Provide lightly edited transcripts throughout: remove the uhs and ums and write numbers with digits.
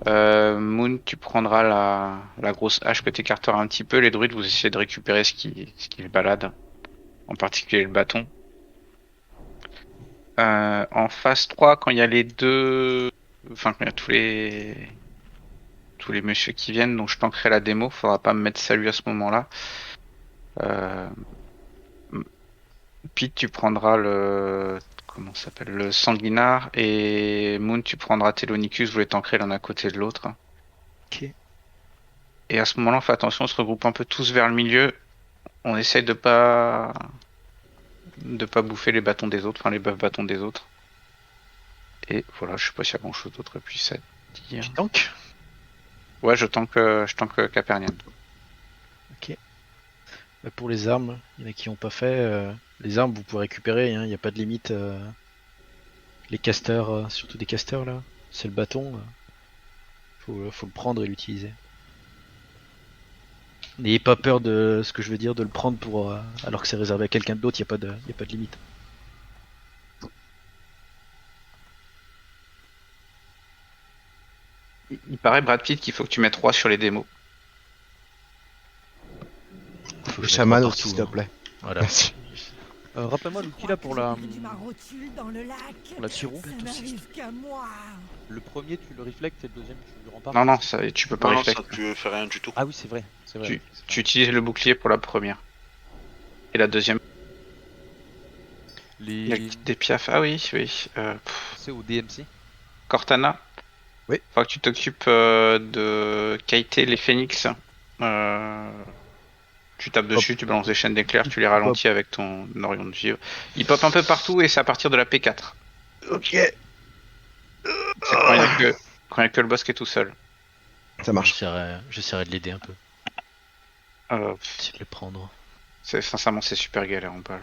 Moon, tu prendras la grosse hache que t'écarteras un petit peu. Les druides, vous essayez de récupérer ce qui se balade, en particulier le bâton. En phase 3, quand il y a les deux, enfin, quand il y a tous les messieurs qui viennent, donc je tankerai la démo. Faudra pas me mettre salut à ce moment-là. Euh, Pete, tu prendras comment ça s'appelle, le sanguinard, et Moon, tu prendras Telonicus. Vous les tankerez l'un à côté de l'autre. Ok. Et à ce moment-là, on fait attention, on se regroupe un peu tous vers le milieu. On essaye de pas bouffer les bâtons des autres, enfin les buffs bâtons des autres. Et voilà, je sais pas s'il y a grand chose d'autre à puisse à dire. Tu tank? Ouais, je tank Capernian. Ok. Bah, pour les armes, il y en a qui n'ont pas fait. Les armes, vous pouvez récupérer, il n'y a pas de limite. Les casters, surtout des casters là, c'est le bâton. Faut le prendre et l'utiliser. N'ayez pas peur de ce que je veux dire, de le prendre pour alors que c'est réservé à quelqu'un d'autre, y a pas de limite. Il paraît, Brad Pitt, qu'il faut que tu mettes 3 sur les démos. Faut que Le je mette 3 chaman aussi, partout, s'il te hein. plaît. Voilà. Merci. Rappelle-moi l'outil là pour la Dans le lac. pour la Tyrou. Ça n'arrive qu'à moi. Le premier tu le reflectes et le deuxième tu le rempart. Non, non, ça, tu peux pas Non, non, ça, reflect. tu fais rien du tout. Ah oui c'est vrai, c'est vrai. Tu, Oui, c'est tu vrai. utilises le bouclier pour la première. Et la deuxième, il y a le Les kit des piafs. Ah oui, oui. c'est au DMC. Cortana, Oui. faudra que tu t'occupes de kiter les phénix. Euh, Tu tapes dessus, tu balances des chaînes d'éclairs, tu les ralentis avec ton Orion de Vivre. Il pop un peu partout et c'est à partir de la P4. Ok. C'est quand il y a que le boss qui est tout seul. Ça marche. J'essaierai de l'aider un peu. Euh, Essayer de le prendre. Sincèrement, c'est super galère en balle.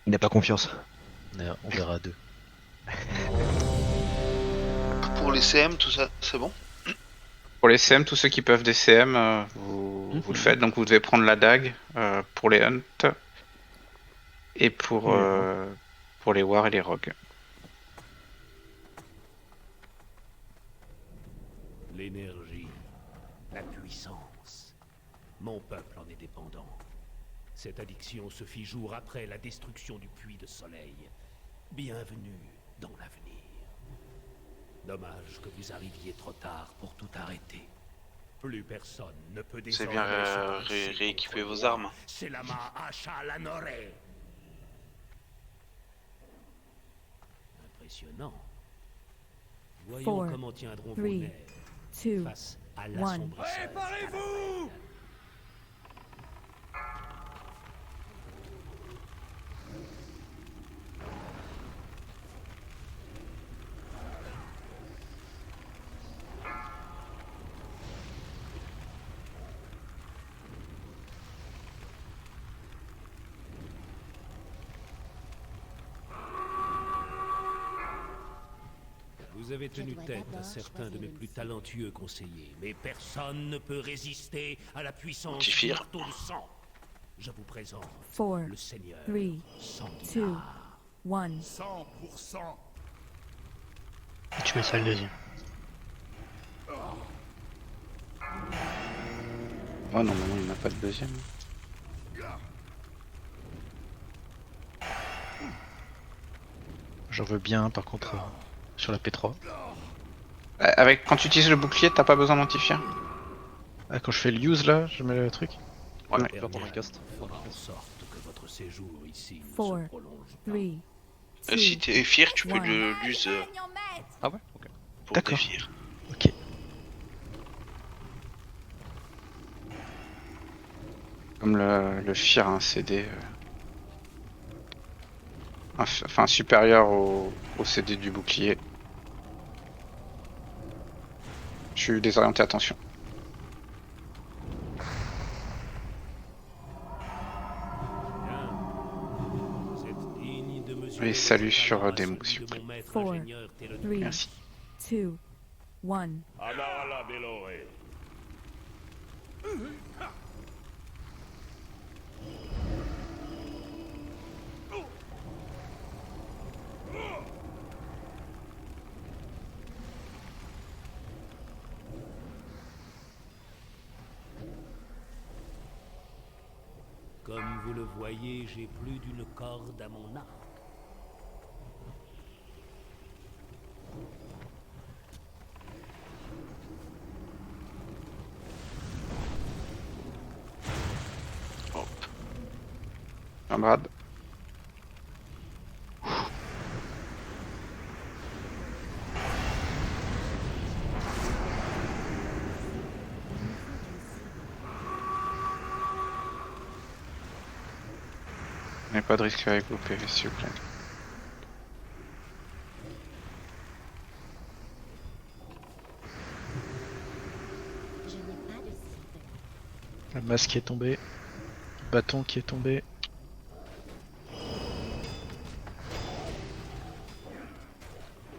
Il n'a pas confiance. On verra à deux. Pour les CM, tout ça, c'est bon? Pour les CM, tous ceux qui peuvent des CM, vous le faites. Donc vous devez prendre la dague pour les hunt et pour les wars et les rogues. L'énergie, la puissance. Mon peuple en est dépendant. Cette addiction se fit jour après la destruction du puits de soleil. Bienvenue dans l'avenir. Dommage que vous arriviez trop tard pour tout arrêter. Plus personne ne peut C'est désormais bien se dresser rééquiper contre vos moi. armes. C'est la main Asha Lanore. Impressionnant. Voyons Four, comment tiendront vos three, nerfs two, face à one. l'assombrisseur. Préparez-vous! Vous avez tenu tête à certains de mes plus talentueux conseillers, mais personne ne peut résister à la puissance du Antifire. marteau de sang. Je vous présente Four, le Seigneur three, Sanguinard. two, one. 100%. Et tu mets ça le deuxième. Oh non, il n'y en a pas de deuxième. J'en veux bien par contre sur la P3. Quand tu utilises le bouclier, t'as pas besoin d'antifier. Ah, quand je fais le use là, je mets le truc. Ouais. Faire ton recast. Fera en sorte que votre séjour ici ne Four, se prolonge pas. Three, Si two, t'es fier, tu peux one. l'use Ah ouais, ok. pour D'accord. défier. Ok. Comme le Fear a un CD. Enfin, supérieur au CD du bouclier. Je suis désorienté, attention. Bien. C'est digne de mesurer Et salut votre sur talent à Demo, celui s'il vous de plaît. mon maître Four, ingénieur Thélonicus. three, Merci. two, one. Anala Belore. Comme vous le voyez, j'ai plus d'une corde à mon arc. Hop. Un Brad. Il n'y a pas de risque avec vos PV, s'il vous plaît. La masse qui est tombée. Le bâton qui est tombé.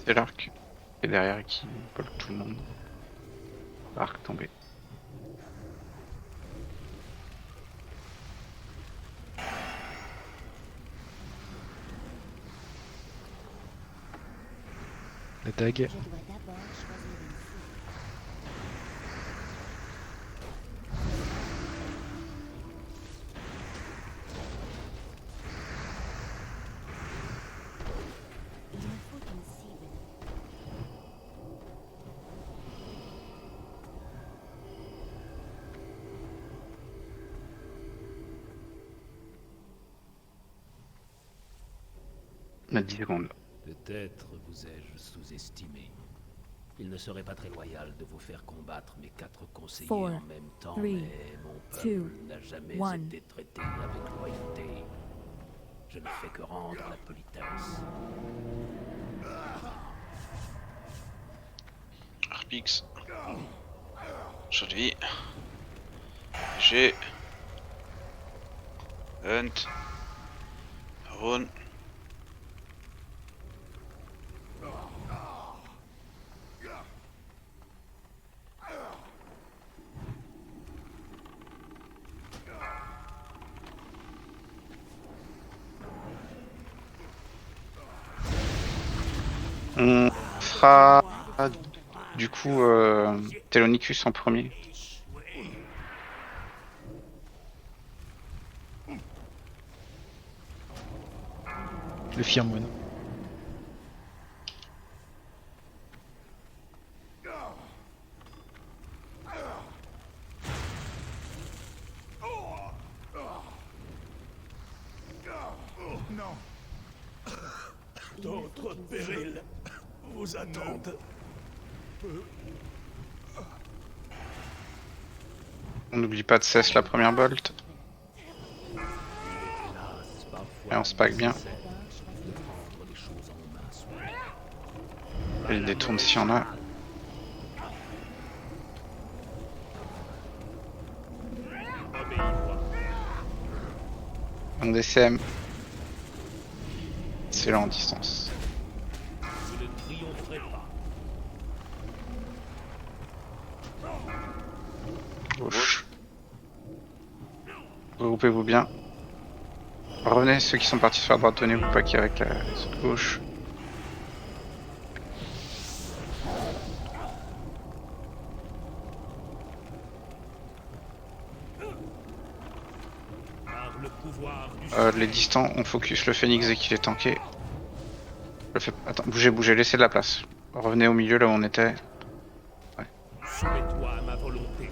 C'est l'arc qui est derrière et qui bloque tout le monde. L'arc tombé. La dague. On a 10 secondes. Peut-être vous ai-je sous-estimé. Il ne serait pas très loyal de vous faire combattre mes 4 conseillers Four, en même temps, three, mais mon two, peuple n'a jamais one. été traité avec loyauté. Je ne fais que rendre la politesse. Arpix. Aujourd'hui. G. Hunt. Aaron. On fera du coup Telonicus en premier. Le Firmoon. Non. D'autres périls vous attendent. On n'oublie pas de cesse la première bolt. Et on se pack bien. Et il détourne s'il y en a. Un DCM. C'est là en distance. Je ne triompherai pas. Gauche. Regroupez-vous bien. Revenez ceux qui sont partis sur la droite, tenez-vous pas qui avec la gauche. Par le pouvoir du Les distants, on focus le phénix dès qu'il est tanké. Attends, bougez, laissez de la place. Revenez au milieu là où on était. soumets-toi à ma volonté.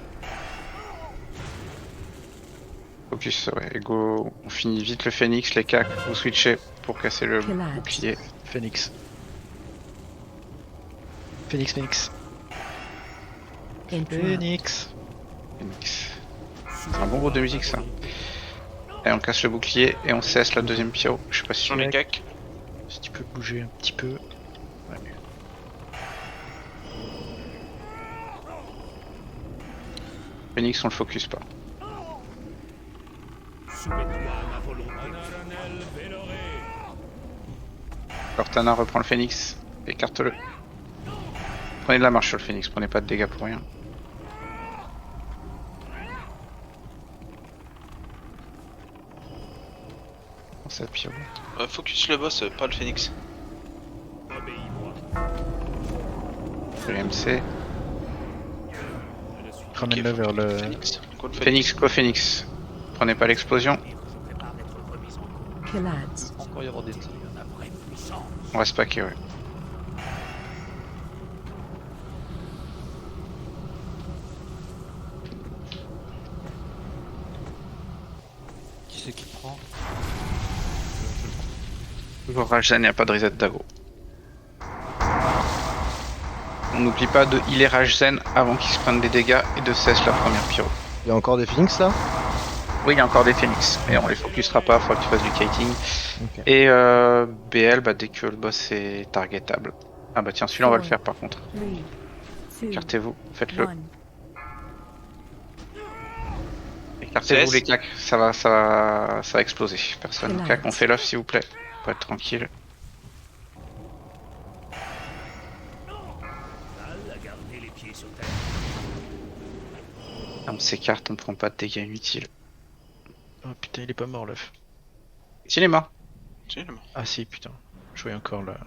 Focus, ouais, et go. On finit vite le phénix, les cacs, vous switchez pour casser le Collapse. bouclier. Phoenix. Phoenix. Interrupt. Phoenix. Phénix. C'est un bon gros de musique ça. Et on casse le bouclier et on cesse la deuxième pyro. Je sais pas si Sur les cacs. Si tu peux bouger un petit peu. Ouais. Phoenix on le focus pas. Soumets-toi à ma volonté. Cortana reprend le phénix. Écarte-le. Prenez de la marche sur le phénix, prenez pas de dégâts pour rien. Prends ça pyro. Focus le boss, pas le phénix. Obéis-moi. Le MC. Ramène-le vers le. Phénix. Quoi, le Phénix, quoi phénix. Prenez pas l'explosion. Kilad. Il va encore y avoir des DMC. La vraie puissance. On va se paquer, ouais. Qui c'est qui prend Rage Zen, il n'y a pas de reset d'aggro. On n'oublie pas de healer Rage Zen avant qu'il se prenne des dégâts et de cesse la première pyro. Il y a encore des Phoenix là? Oui, il y a encore des phoenix, mais on les focusera pas, faudra que tu fasses du kiting. Ok. Et BL, bah, dès que le boss est targetable. Ah bah tiens, celui-là on va le faire par contre. 3, 2, Écartez-vous, faites-le. 1. Écartez-vous CS. les claques, ça va exploser. Personne. Relax. Claque, on fait l'off s'il vous plaît. Pour être tranquille. Val a gardé les pieds sur terre. On s'écarte, on prend pas de dégâts inutiles. Oh putain, il est pas mort l'œuf. Il est mort. Si, il est mort. Ah si, putain. Je voyais encore là.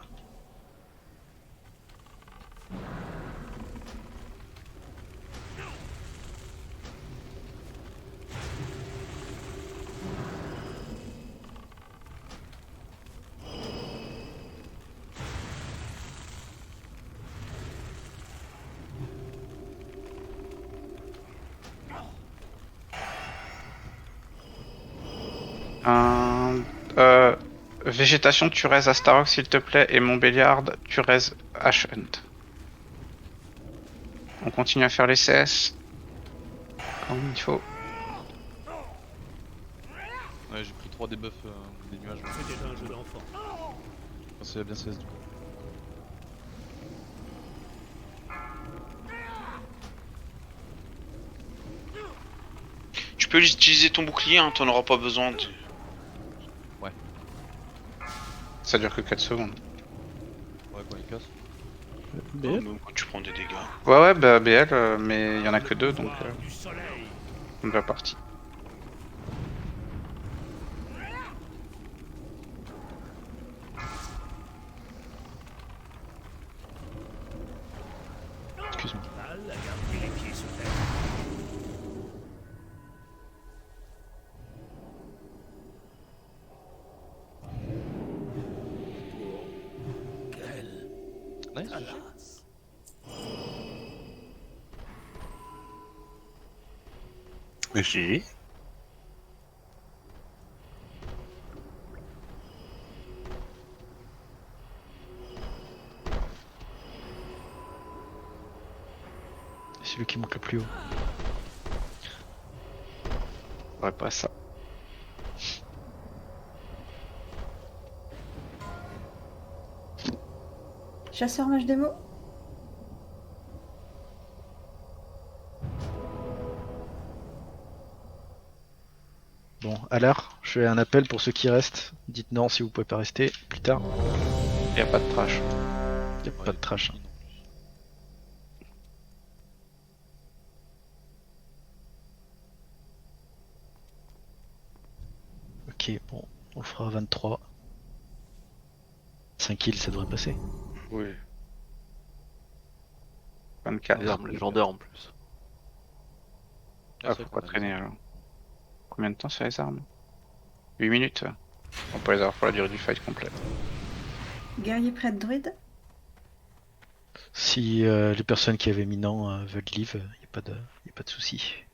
Végétation, tu raises à Starrock s'il te plaît, et mon Béliard, tu raises Ash Hunt. On continue à faire les CS. Comme il faut. Ouais, j'ai pris 3 debuffs des nuages. C'était un jeu d'enfant. C'est bien 16 du coup. Tu peux utiliser ton bouclier, hein, t'en auras pas besoin. Ça dure que 4 secondes. Ouais, quand il casse. Même quand tu prends des dégâts. Ouais, bah BL, mais il y en a que 2 donc Pouvoir du soleil. on va partir. Excuse-moi. Val a gardé les pieds sur terre. Quelle Nice. classe. Merci. C'est celui qui monte le plus haut. Ouais, pas ça. Chasseur mage démo. Bon, à l'heure, je fais un appel pour ceux qui restent. Dites non si vous pouvez pas rester plus tard. Y a pas de trash. Y a pas de trash. Hein. Ok, bon, on le fera à 23. 5 kills, ça devrait passer. Oui. 24. Les armes légendaires en plus. Ah, faut pas traîner alors. Combien de temps sur les armes? 8 minutes. On peut les avoir pour la durée du fight complet. Guerrier prêtre druide. Si les personnes qui avaient mis non veulent leave, y a pas de souci.